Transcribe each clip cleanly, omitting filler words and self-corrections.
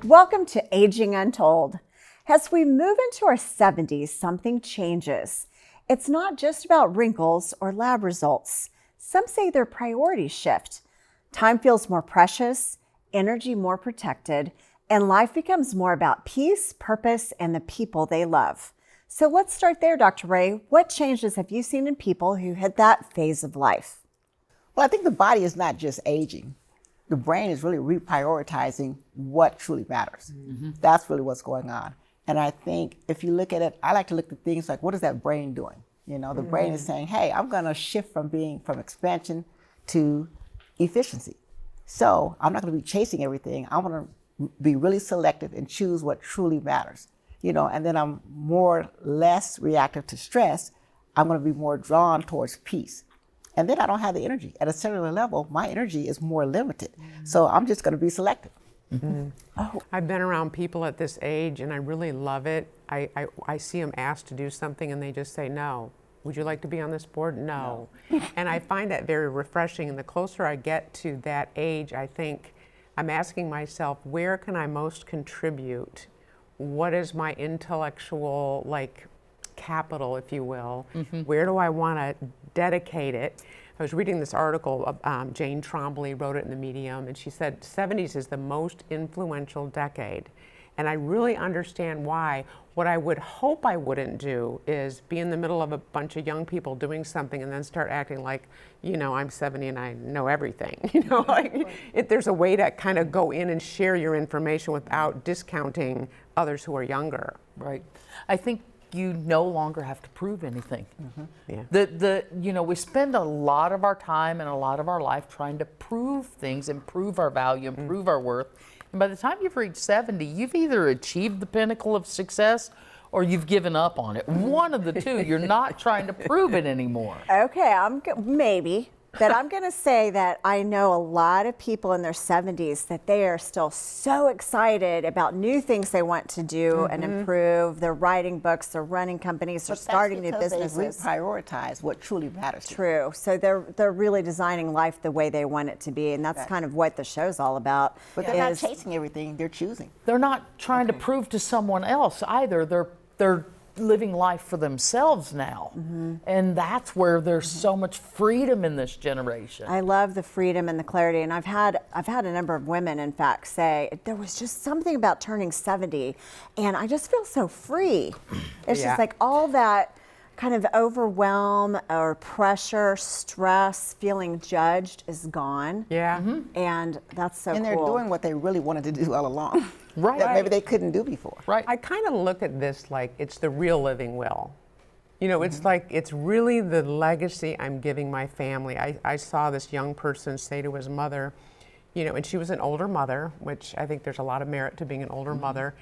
Welcome to Aging Untold. As we move into our 70s, something changes. It's not just about wrinkles or lab results. Some say their priorities shift. Time feels more precious, energy more protected, and life becomes more about peace, purpose, and the people they love. So let's start there, Dr. Ray. What changes have you seen in people who hit that phase of life? Well, I think the body is not just aging. The brain is really reprioritizing what truly matters. That's really what's going on. And I think if you look at it, I like to look at things like, what is that brain doing? You know, the brain is saying, hey, I'm going to shift from expansion to efficiency. So I'm not going to be chasing everything. I'm going to be really selective and choose what truly matters. You know, and then I'm less reactive to stress. I'm going to be more drawn towards peace. And then I don't have the energy. At a cellular level, my energy is more limited. So I'm just going to be selective. Oh, I've been around people at this age and I really love it. I see them asked to do something and they just say no. Would you like to be on this board? No. And I find that very refreshing. And the closer I get to that age, I think I'm asking myself, where can I most contribute? What is my intellectual capital, if you will? Where do I want to dedicate it? I was reading this article, Jane Trombley wrote it in the Medium, and she said 70s is the most influential decade. And I really understand why. What I would hope I wouldn't do is be in the middle of a bunch of young people doing something and then start acting like, you know, I'm 70 and I know everything. You know, if there's a way to kind of go in and share your information without discounting others who are younger. Right. I think you no longer have to prove anything. Yeah. We spend a lot of our time and a lot of our life trying to prove things, improve our value, improve our worth. And by the time you've reached 70, you've either achieved the pinnacle of success or you've given up on it. One of the two. You're not trying to prove it anymore. Okay, maybe. But I'm going to say that I know a lot of people in their 70s that they are still so excited about new things they want to do and improve. They're writing books, they're running companies, they're starting new businesses. They reprioritize what truly matters. True. So they're really designing life the way they want it to be, and that's kind of what the show's all about. But they're not chasing everything; they're choosing. They're not trying to prove to someone else either. They're living life for themselves now. And that's where there's so much freedom in this generation. I love the freedom and the clarity, and I've had a number of women, in fact, say there was just something about turning 70 and I just feel so free. It's just like all that kind of overwhelm or pressure, stress, feeling judged is gone. Yeah. And that's so cool. And they're doing what they really wanted to do all along. Right. That maybe they couldn't do before. Right. I kind of look at this like it's the real living will. You know, it's like, it's really the legacy I'm giving my family. I saw this young person say to his mother, you know, and she was an older mother, which I think there's a lot of merit to being an older mother.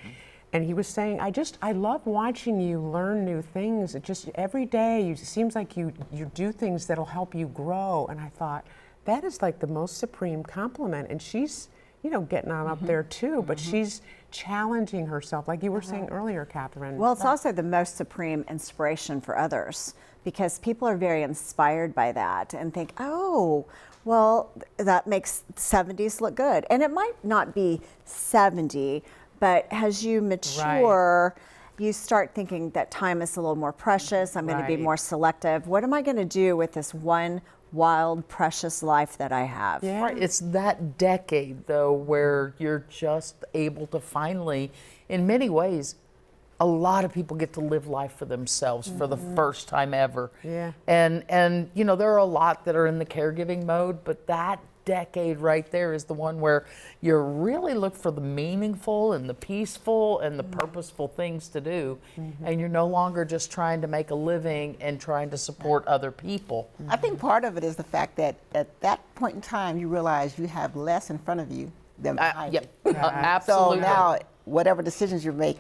And he was saying, I love watching you learn new things. It just, every day, it seems like you do things that'll help you grow. And I thought, that is like the most supreme compliment. And she's, you know, getting on up there too, but she's challenging herself, like you were saying earlier, Catherine. Well, it's also the most supreme inspiration for others, because people are very inspired by that and think, oh, well, that makes 70s look good. And it might not be 70, but as you mature, you start thinking that time is a little more precious. I'm going to be more selective. What am I going to do with this one wild, precious life that I have? Yeah. Right. It's that decade, though, where you're just able to finally, in many ways, a lot of people get to live life for themselves for the first time ever. Yeah. And you know, there are a lot that are in the caregiving mode, but that decade right there is the one where you really look for the meaningful and the peaceful and the purposeful things to do, and you're no longer just trying to make a living and trying to support other people. I think part of it is the fact that at that point in time, you realize you have less in front of you than behind you. Absolutely. So now, whatever decisions you make,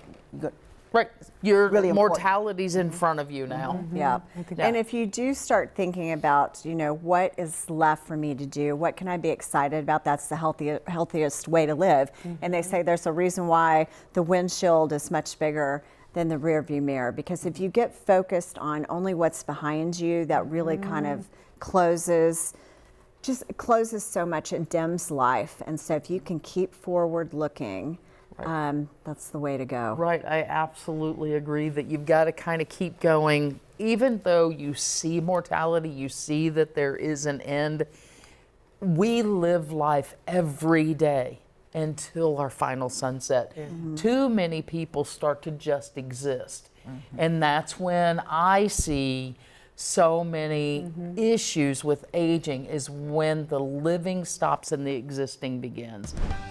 right, your really mortality's in front of you now. Yeah. And if you do start thinking about, you know, what is left for me to do, what can I be excited about? That's the healthiest way to live. And they say there's a reason why the windshield is much bigger than the rear view mirror, because if you get focused on only what's behind you, that really kind of closes so much, it dims life. And so if you can keep forward looking, That's the way to go. Right, I absolutely agree that you've got to kind of keep going. Even though you see mortality, you see that there is an end, we live life every day until our final sunset. Too many people start to just exist. And that's when I see so many issues with aging, is when the living stops and the existing begins.